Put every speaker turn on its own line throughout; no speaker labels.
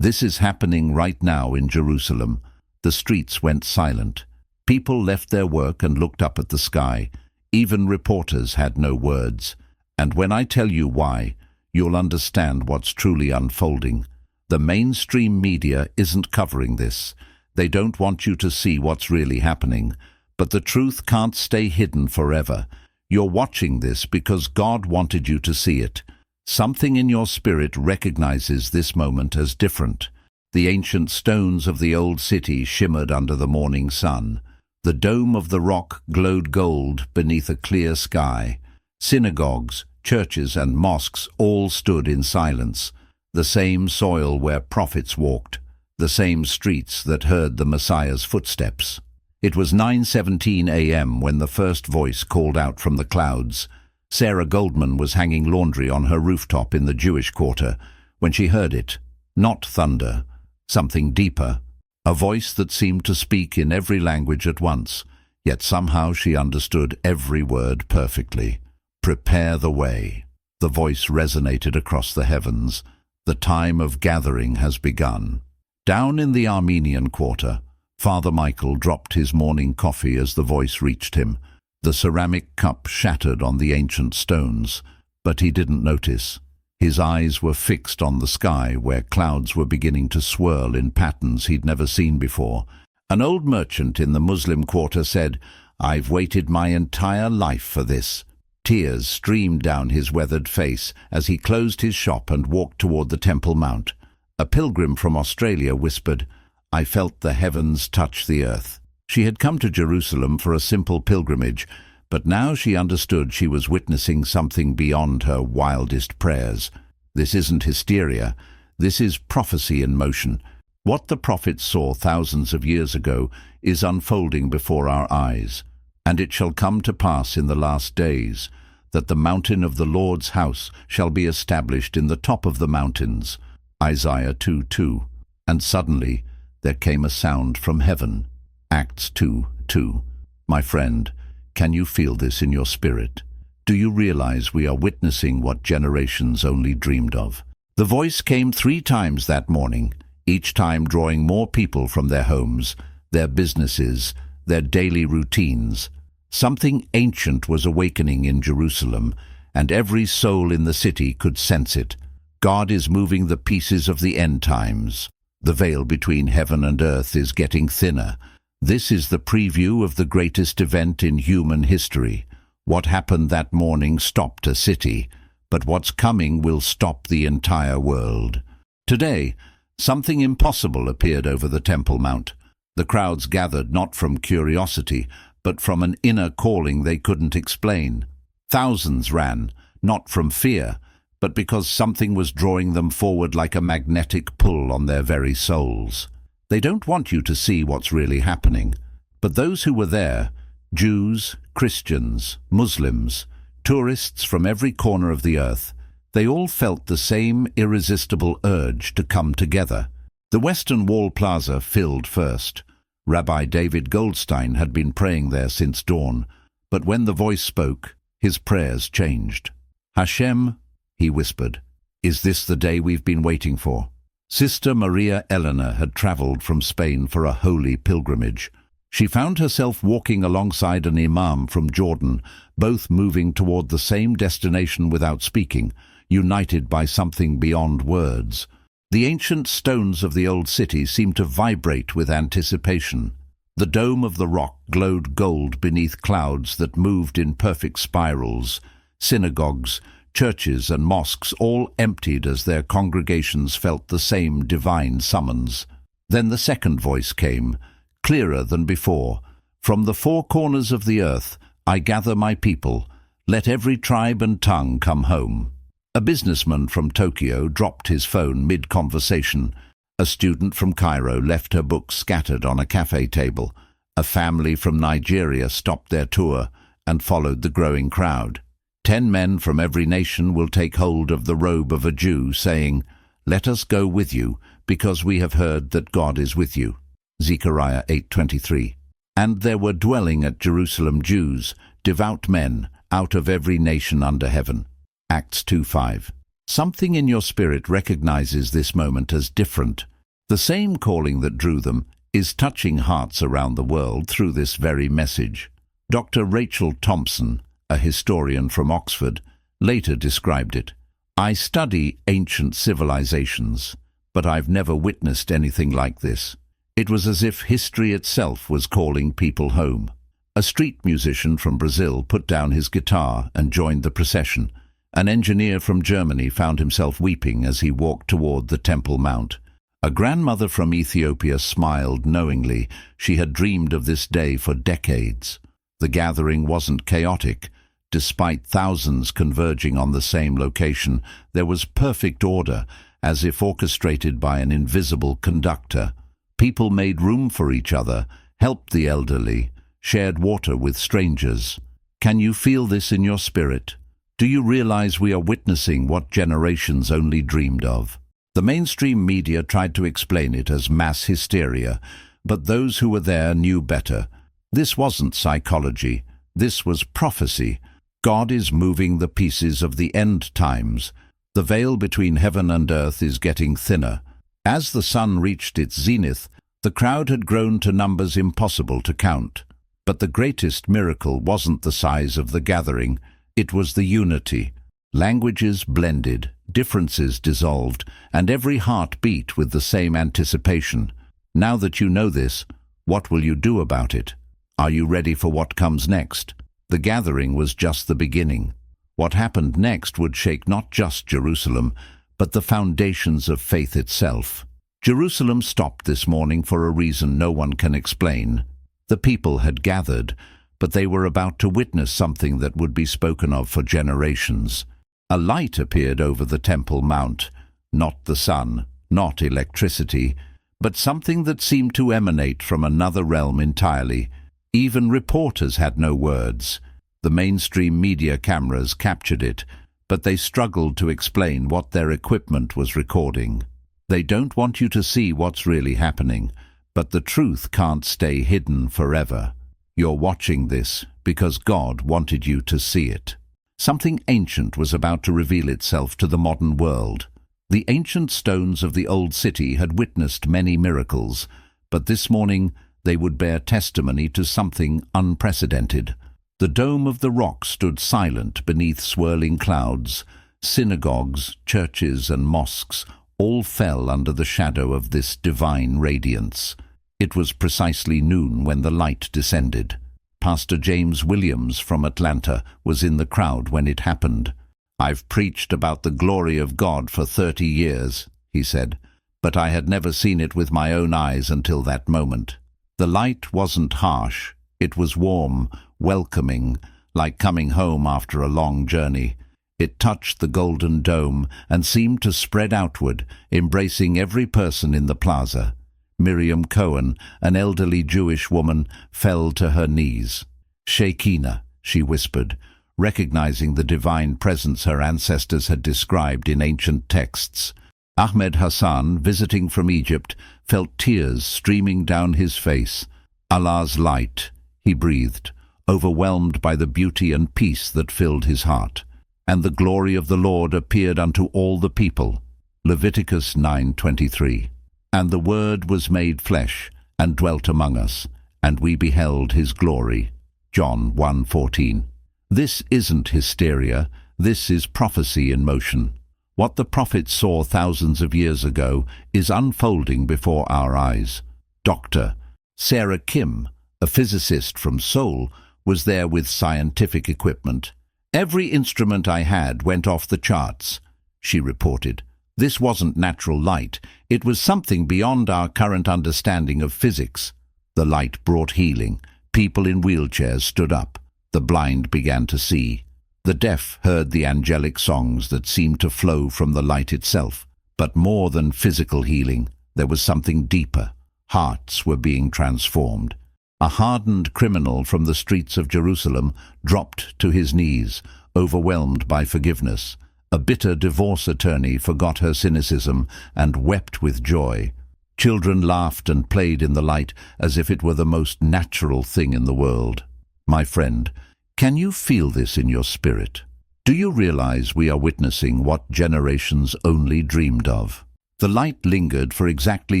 This is happening right now in Jerusalem. The streets went silent. People left their work and looked up at the sky. Even reporters had no words. And when I tell you why, you'll understand what's truly unfolding. The mainstream media isn't covering this. They don't want you to see what's really happening. But the truth can't stay hidden forever. You're watching this because God wanted you to see it. Something in your spirit recognizes this moment as different. The ancient stones of the old city shimmered under the morning sun. The dome of the rock glowed gold beneath a clear sky. Synagogues, churches and mosques all stood in silence. The same soil where prophets walked. The same streets that heard the Messiah's footsteps. It was 9:17 a.m. when the first voice called out from the clouds. Sarah Goldman was hanging laundry on her rooftop in the Jewish quarter when she heard it. Not thunder, something deeper. A voice that seemed to speak in every language at once, yet somehow she understood every word perfectly. Prepare the way. The voice resonated across the heavens. The time of gathering has begun. Down in the Armenian quarter, Father Michael dropped his morning coffee as the voice reached him. The ceramic cup shattered on the ancient stones, but he didn't notice. His eyes were fixed on the sky, where clouds were beginning to swirl in patterns he'd never seen before. An old merchant in the Muslim quarter said, "I've waited my entire life for this." Tears streamed down his weathered face as he closed his shop and walked toward the Temple Mount. A pilgrim from Australia whispered, "I felt the heavens touch the earth." She had come to Jerusalem for a simple pilgrimage, but now she understood she was witnessing something beyond her wildest prayers. This isn't hysteria. This is prophecy in motion. What the prophets saw thousands of years ago is unfolding before our eyes. And it shall come to pass in the last days that the mountain of the Lord's house shall be established in the top of the mountains. Isaiah 2:2. And suddenly there came a sound from heaven. Acts 2:2. My friend, can you feel this in your spirit? Do you realize we are witnessing what generations only dreamed of? The voice came 3 times that morning, each time drawing more people from their homes, their businesses, their daily routines. Something ancient was awakening in Jerusalem, and every soul in the city could sense it. God is moving the pieces of the end times. The veil between heaven and earth is getting thinner. This is the preview of the greatest event in human history. What happened that morning stopped a city, but what's coming will stop the entire world. Today, something impossible appeared over the Temple Mount. The crowds gathered not from curiosity, but from an inner calling they couldn't explain. Thousands ran, not from fear, but because something was drawing them forward like a magnetic pull on their very souls. They don't want you to see what's really happening, but those who were there, Jews, Christians, Muslims, tourists from every corner of the earth, they all felt the same irresistible urge to come together. The Western Wall Plaza filled first. Rabbi David Goldstein had been praying there since dawn, but when the voice spoke, his prayers changed. "Hashem," he whispered, "is this the day we've been waiting for?" Sister Maria Elena had traveled from Spain for a holy pilgrimage. She found herself walking alongside an imam from Jordan, both moving toward the same destination without speaking, united by something beyond words. The ancient stones of the old city seemed to vibrate with anticipation. The dome of the rock glowed gold beneath clouds that moved in perfect spirals. Synagogues, churches and mosques all emptied as their congregations felt the same divine summons. Then the second voice came, clearer than before. "From the 4 corners of the earth I gather my people. Let every tribe and tongue come home." A businessman from Tokyo dropped his phone mid-conversation. A student from Cairo left her books scattered on a cafe table. A family from Nigeria stopped their tour and followed the growing crowd. 10 men from every nation will take hold of the robe of a Jew, saying, "Let us go with you, because we have heard that God is with you." Zechariah 8:23. And there were dwelling at Jerusalem Jews, devout men, out of every nation under heaven. Acts 2:5. Something in your spirit recognizes this moment as different. The same calling that drew them is touching hearts around the world through this very message. Dr. Rachel Thompson, a historian from Oxford, later described it. I study ancient civilizations, but I've never witnessed anything like this. It was as if history itself was calling people home. A street musician from Brazil put down his guitar and joined the procession. An engineer from Germany found himself weeping as he walked toward the Temple Mount. A grandmother from Ethiopia smiled knowingly. She had dreamed of this day for decades. The gathering wasn't chaotic. Despite thousands converging on the same location, there was perfect order, as if orchestrated by an invisible conductor. People made room for each other, helped the elderly, shared water with strangers. Can you feel this in your spirit? Do you realize we are witnessing what generations only dreamed of? The mainstream media tried to explain it as mass hysteria, but those who were there knew better. This wasn't psychology. This was prophecy. God is moving the pieces of the end times. The veil between heaven and earth is getting thinner. As the sun reached its zenith, the crowd had grown to numbers impossible to count. But the greatest miracle wasn't the size of the gathering. It was the unity. Languages blended, differences dissolved, and every heart beat with the same anticipation. Now that you know this, what will you do about it? Are you ready for what comes next? The gathering was just the beginning. What happened next would shake not just Jerusalem, but the foundations of faith itself. Jerusalem stopped this morning for a reason no one can explain. The people had gathered, but they were about to witness something that would be spoken of for generations. A light appeared over the Temple Mount, not the sun, not electricity, but something that seemed to emanate from another realm entirely. Even reporters had no words. The mainstream media cameras captured it, but they struggled to explain what their equipment was recording. They don't want you to see what's really happening, but the truth can't stay hidden forever. You're watching this because God wanted you to see it. Something ancient was about to reveal itself to the modern world. The ancient stones of the old city had witnessed many miracles, but this morning they would bear testimony to something unprecedented. The dome of the rock stood silent beneath swirling clouds. Synagogues, churches, and mosques all fell under the shadow of this divine radiance. It was precisely noon when the light descended. Pastor James Williams from Atlanta was in the crowd when it happened. I've preached about the glory of God for 30 years, he said, but I had never seen it with my own eyes until that moment. The light wasn't harsh. It was warm, welcoming, like coming home after a long journey. It touched the golden dome and seemed to spread outward, embracing every person in the plaza. Miriam Cohen, an elderly Jewish woman, fell to her knees. Shekinah, she whispered, recognizing the divine presence her ancestors had described in ancient texts. Ahmed Hassan, visiting from Egypt, felt tears streaming down his face. Allah's light, he breathed, overwhelmed by the beauty and peace that filled his heart. And the glory of the Lord appeared unto all the people. Leviticus 9:23. And the Word was made flesh, and dwelt among us, and we beheld his glory. John 1:14. This isn't hysteria, this is prophecy in motion. What the prophets saw thousands of years ago is unfolding before our eyes. Dr. Sarah Kim, a physicist from Seoul, was there with scientific equipment. Every instrument I had went off the charts, she reported. This wasn't natural light. It was something beyond our current understanding of physics. The light brought healing. People in wheelchairs stood up. The blind began to see. The deaf heard the angelic songs that seemed to flow from the light itself. But more than physical healing, there was something deeper. Hearts were being transformed. A hardened criminal from the streets of Jerusalem dropped to his knees, overwhelmed by forgiveness. A bitter divorce attorney forgot her cynicism and wept with joy. Children laughed and played in the light as if it were the most natural thing in the world. My friend, can you feel this in your spirit? Do you realize we are witnessing what generations only dreamed of? The light lingered for exactly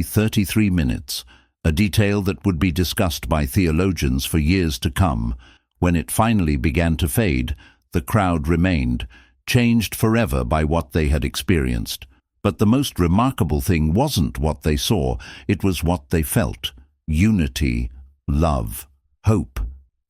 33 minutes, a detail that would be discussed by theologians for years to come. When it finally began to fade, the crowd remained, changed forever by what they had experienced. But the most remarkable thing wasn't what they saw, it was what they felt. Unity, love, hope.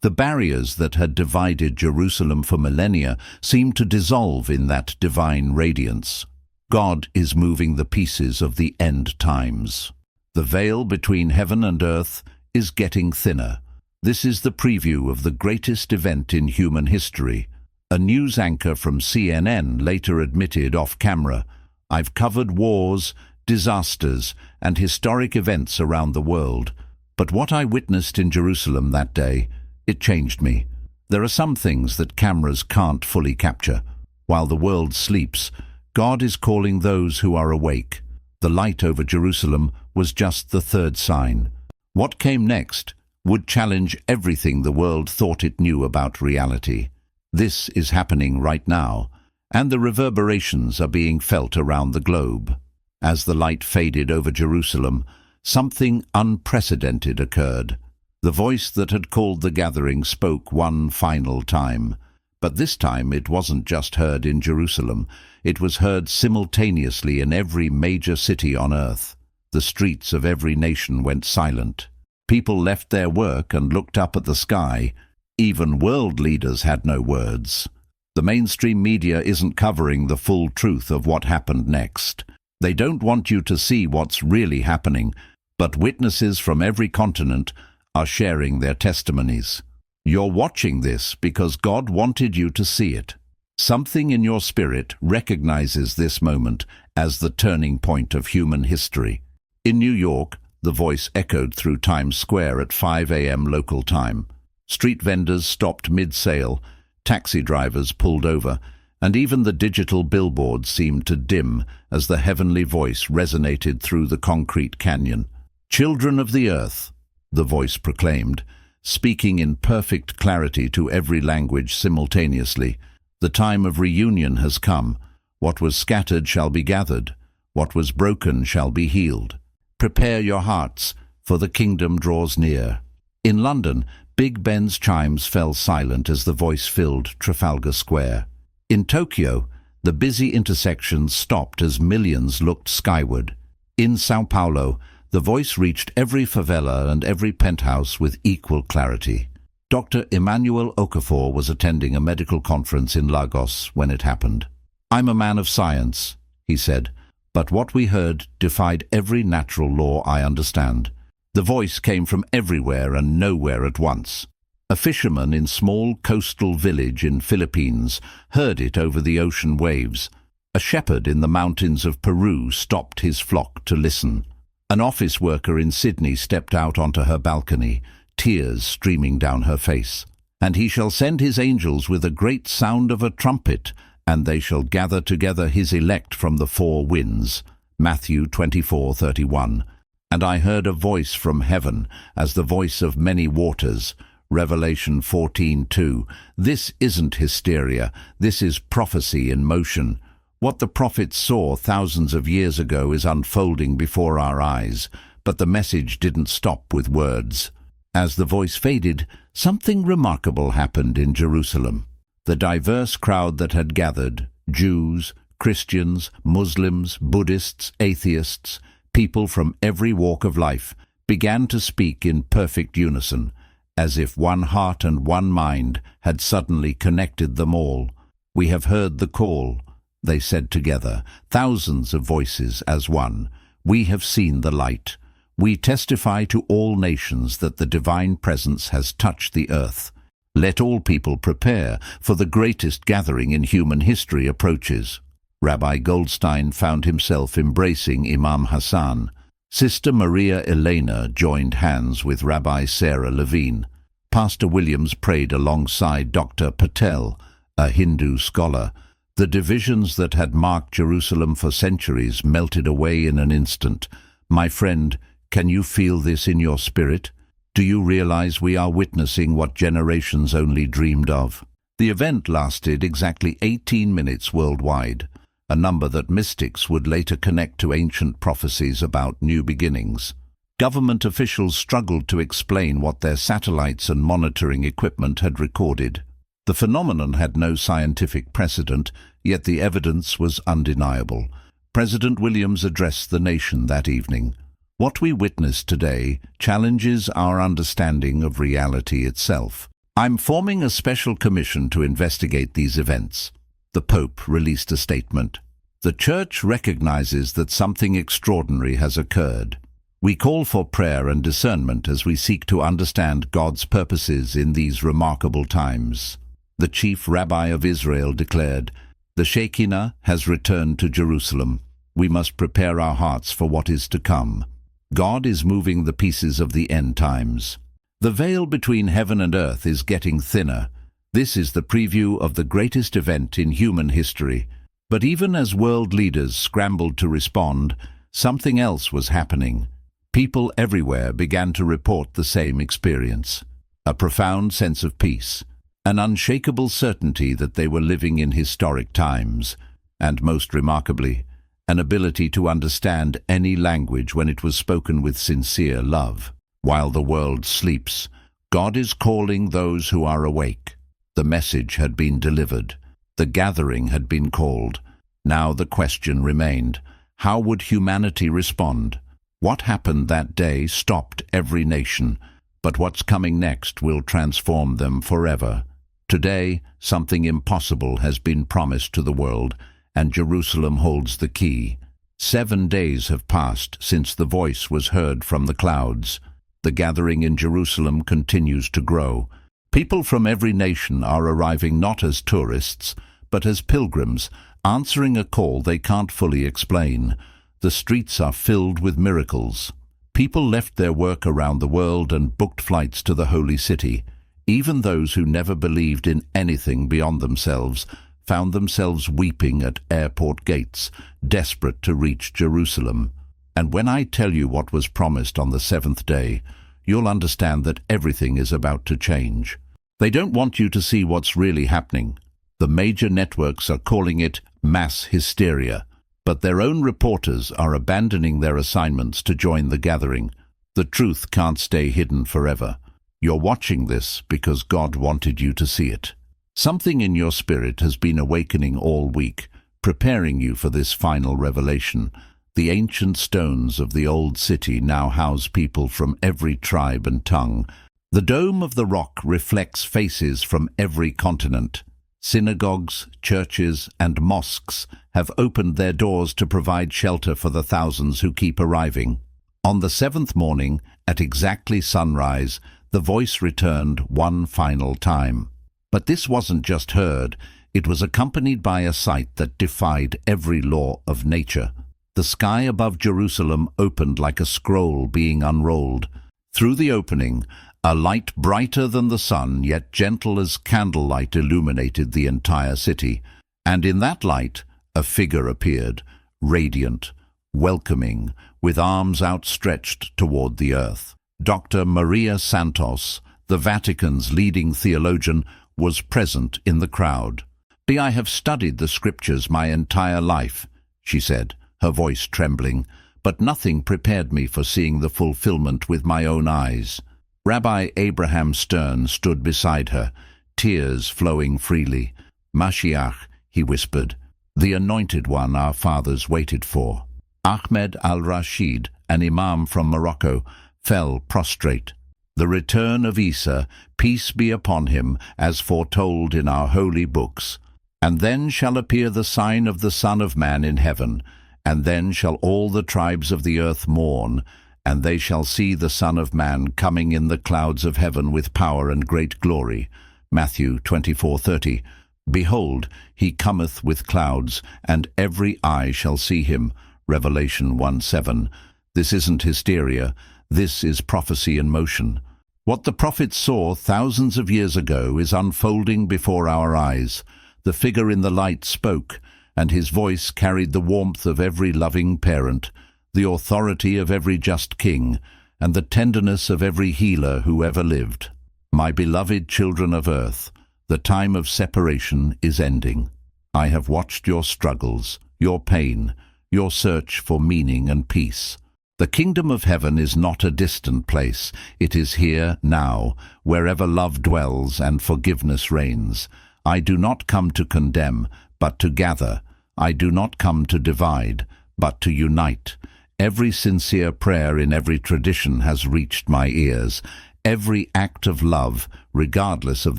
The barriers that had divided Jerusalem for millennia seemed to dissolve in that divine radiance. God is moving the pieces of the end times. The veil between heaven and earth is getting thinner. This is the preview of the greatest event in human history. A news anchor from CNN later admitted off-camera, "I've covered wars, disasters, and historic events around the world. But what I witnessed in Jerusalem that day, it changed me. There are some things that cameras can't fully capture. While the world sleeps, God is calling those who are awake. The light over Jerusalem was just the third sign. What came next would challenge everything the world thought it knew about reality. This is happening right now, and the reverberations are being felt around the globe. As the light faded over Jerusalem, something unprecedented occurred. The voice that had called the gathering spoke one final time. But this time it wasn't just heard in Jerusalem. It was heard simultaneously in every major city on earth. The streets of every nation went silent. People left their work and looked up at the sky. Even world leaders had no words. The mainstream media isn't covering the full truth of what happened next. They don't want you to see what's really happening, but witnesses from every continent are sharing their testimonies. You're watching this because God wanted you to see it. Something in your spirit recognizes this moment as the turning point of human history. In New York, the voice echoed through Times Square at 5 a.m. local time. Street vendors stopped mid-sale, taxi drivers pulled over, and even the digital billboards seemed to dim as the heavenly voice resonated through the concrete canyon. "Children of the earth," the voice proclaimed, speaking in perfect clarity to every language simultaneously. "The time of reunion has come. What was scattered shall be gathered. What was broken shall be healed. Prepare your hearts, for the kingdom draws near." In London, Big Ben's chimes fell silent as the voice filled Trafalgar Square. In Tokyo, the busy intersections stopped as millions looked skyward. In Sao Paulo, the voice reached every favela and every penthouse with equal clarity. Dr. Emmanuel Okafor was attending a medical conference in Lagos when it happened. "I'm a man of science," he said, "but what we heard defied every natural law I understand." The voice came from everywhere and nowhere at once. A fisherman in small coastal village in Philippines heard it over the ocean waves. A shepherd in the mountains of Peru stopped his flock to listen. An office worker in Sydney stepped out onto her balcony, tears streaming down her face. "And he shall send his angels with a great sound of a trumpet, and they shall gather together his elect from the four winds." Matthew 24:31. "And I heard a voice from heaven, as the voice of many waters." Revelation 14:2. This isn't hysteria, this is prophecy in motion. What the prophets saw thousands of years ago is unfolding before our eyes, but the message didn't stop with words. As the voice faded, something remarkable happened in Jerusalem. The diverse crowd that had gathered, Jews, Christians, Muslims, Buddhists, atheists, people from every walk of life, began to speak in perfect unison, as if one heart and one mind had suddenly connected them all. "We have heard the call," they said together, thousands of voices as one. "We have seen the light. We testify to all nations that the divine presence has touched the earth. Let all people prepare, for the greatest gathering in human history approaches." Rabbi Goldstein found himself embracing Imam Hassan. Sister Maria Elena joined hands with Rabbi Sarah Levine. Pastor Williams prayed alongside Dr. Patel, a Hindu scholar. The divisions that had marked Jerusalem for centuries melted away in an instant. My friend, can you feel this in your spirit? Do you realize we are witnessing what generations only dreamed of? The event lasted exactly 18 minutes worldwide, a number that mystics would later connect to ancient prophecies about new beginnings. Government officials struggled to explain what their satellites and monitoring equipment had recorded. The phenomenon had no scientific precedent, yet the evidence was undeniable. President Williams addressed the nation that evening. What we witness today challenges our understanding of reality itself. I'm forming a special commission to investigate these events. The Pope released a statement. The Church recognizes that something extraordinary has occurred. We call for prayer and discernment as we seek to understand God's purposes in these remarkable times. The chief rabbi of Israel declared, "The Shekinah has returned to Jerusalem. We must prepare our hearts for what is to come. God is moving the pieces of the end times. The veil between heaven and earth is getting thinner. This is the preview of the greatest event in human history." But even as world leaders scrambled to respond, something else was happening. People everywhere began to report the same experience. A profound sense of peace, an unshakable certainty that they were living in historic times, and most remarkably, an ability to understand any language when it was spoken with sincere love. While the world sleeps, God is calling those who are awake. The message had been delivered. The gathering had been called. Now the question remained, how would humanity respond? What happened that day stopped every nation, but what's coming next will transform them forever. Today, something impossible has been promised to the world, and Jerusalem holds the key. 7 days have passed since the voice was heard from the clouds. The gathering in Jerusalem continues to grow. People from every nation are arriving not as tourists, but as pilgrims, answering a call they can't fully explain. The streets are filled with miracles. People left their work around the world and booked flights to the holy city. Even those who never believed in anything beyond themselves found themselves weeping at airport gates, desperate to reach Jerusalem. And when I tell you what was promised on the 7th day, you'll understand that everything is about to change. They don't want you to see what's really happening. The major networks are calling it mass hysteria, but their own reporters are abandoning their assignments to join the gathering. The truth can't stay hidden forever. You're watching this because God wanted you to see it. Something in your spirit has been awakening all week, preparing you for this final revelation. The ancient stones of the old city now house people from every tribe and tongue. The dome of the rock reflects faces from every continent. Synagogues, churches, and mosques have opened their doors to provide shelter for the thousands who keep arriving. On the 7th morning, at exactly sunrise, the voice returned one final time. But this wasn't just heard, it was accompanied by a sight that defied every law of nature. The sky above Jerusalem opened like a scroll being unrolled. Through the opening, a light brighter than the sun, yet gentle as candlelight, illuminated the entire city. And in that light, a figure appeared, radiant, welcoming, with arms outstretched toward the earth. Dr. Maria Santos, the Vatican's leading theologian, was present in the crowd. "I have studied the scriptures my entire life," she said, her voice trembling, "but nothing prepared me for seeing the fulfillment with my own eyes." Rabbi Abraham Stern stood beside her, tears flowing freely. "Mashiach," he whispered, "the anointed one our fathers waited for." Ahmed al-Rashid, an imam from Morocco, fell prostrate. "The return of Isa, peace be upon him, as foretold in our holy books. And then shall appear the sign of the Son of Man in heaven, and then shall all the tribes of the earth mourn, and they shall see the Son of Man coming in the clouds of heaven with power and great glory." Matthew 24:30. "Behold, he cometh with clouds, and every eye shall see him." Revelation 1:7. This isn't hysteria, this is prophecy in motion. What the prophets saw thousands of years ago is unfolding before our eyes. The figure in the light spoke, and his voice carried the warmth of every loving parent, the authority of every just king, and the tenderness of every healer who ever lived. "My beloved children of earth, The time of separation is ending. I have watched your struggles, your pain, your search for meaning and peace. The kingdom of heaven is not a distant place. It is here, now, wherever love dwells and forgiveness reigns. I do not come to condemn, but to gather. I do not come to divide, but to unite. Every sincere prayer in every tradition has reached my ears. Every act of love, regardless of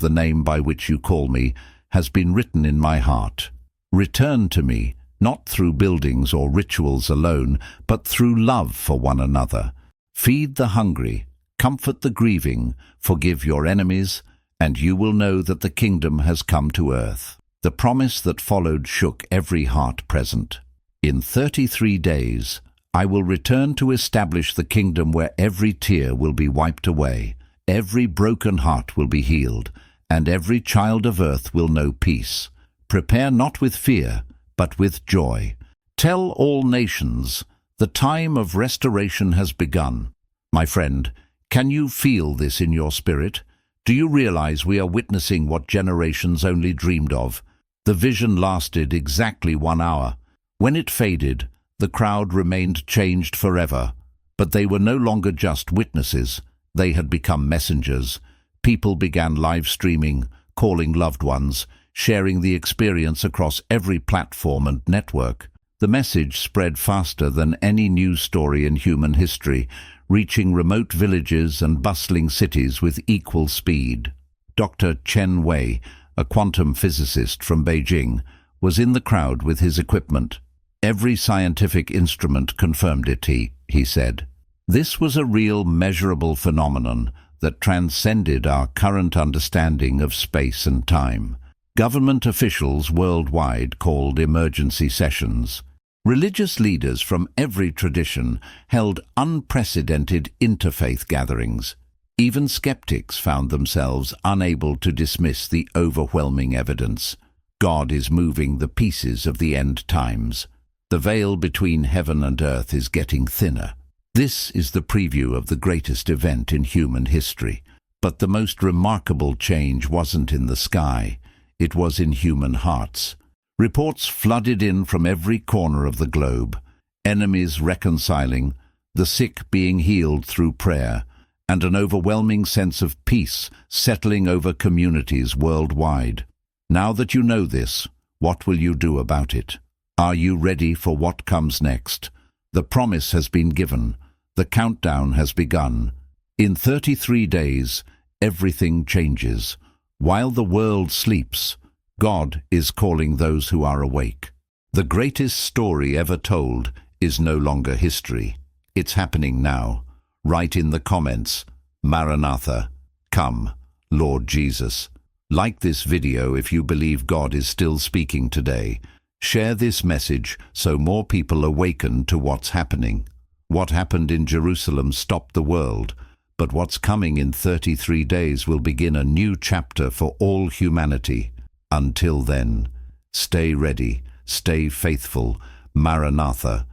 the name by which you call me, has been written in my heart. Return to me, not through buildings or rituals alone, but through love for one another. Feed the hungry, comfort the grieving, forgive your enemies, and you will know that the kingdom has come to earth. The promise that followed shook every heart present. In 33 days, I will return to establish the kingdom where every tear will be wiped away, every broken heart will be healed, and every child of earth will know peace. Prepare not with fear, but with joy. Tell all nations, the time of restoration has begun. My friend, can you feel this in your spirit? Do you realize we are witnessing what generations only dreamed of? The vision lasted exactly 1 hour. When it faded, the crowd remained changed forever. But they were no longer just witnesses. They had become messengers. People began live streaming, calling loved ones, sharing the experience across every platform and network. The message spread faster than any news story in human history, reaching remote villages and bustling cities with equal speed. Dr. Chen Wei, a quantum physicist from Beijing, was in the crowd with his equipment. Every scientific instrument confirmed it, he said. This was a real, measurable phenomenon that transcended our current understanding of space and time. Government officials worldwide called emergency sessions. Religious leaders from every tradition held unprecedented interfaith gatherings. Even skeptics found themselves unable to dismiss the overwhelming evidence. God is moving the pieces of the end times. The veil between heaven and earth is getting thinner. This is the preview of the greatest event in human history. But the most remarkable change wasn't in the sky. It was in human hearts. Reports flooded in from every corner of the globe. Enemies reconciling, the sick being healed through prayer, and an overwhelming sense of peace settling over communities worldwide. Now that you know this, what will you do about it? Are you ready for what comes next? The promise has been given. The countdown has begun. In 33 days, everything changes. While the world sleeps, God is calling those who are awake. The greatest story ever told is no longer history. It's happening now. Write in the comments, Maranatha, come, Lord Jesus. Like this video if you believe God is still speaking today. Share this message so more people awaken to what's happening. What happened in Jerusalem stopped the world, but what's coming in 33 days will begin a new chapter for all humanity. Until then, stay ready, stay faithful. Maranatha,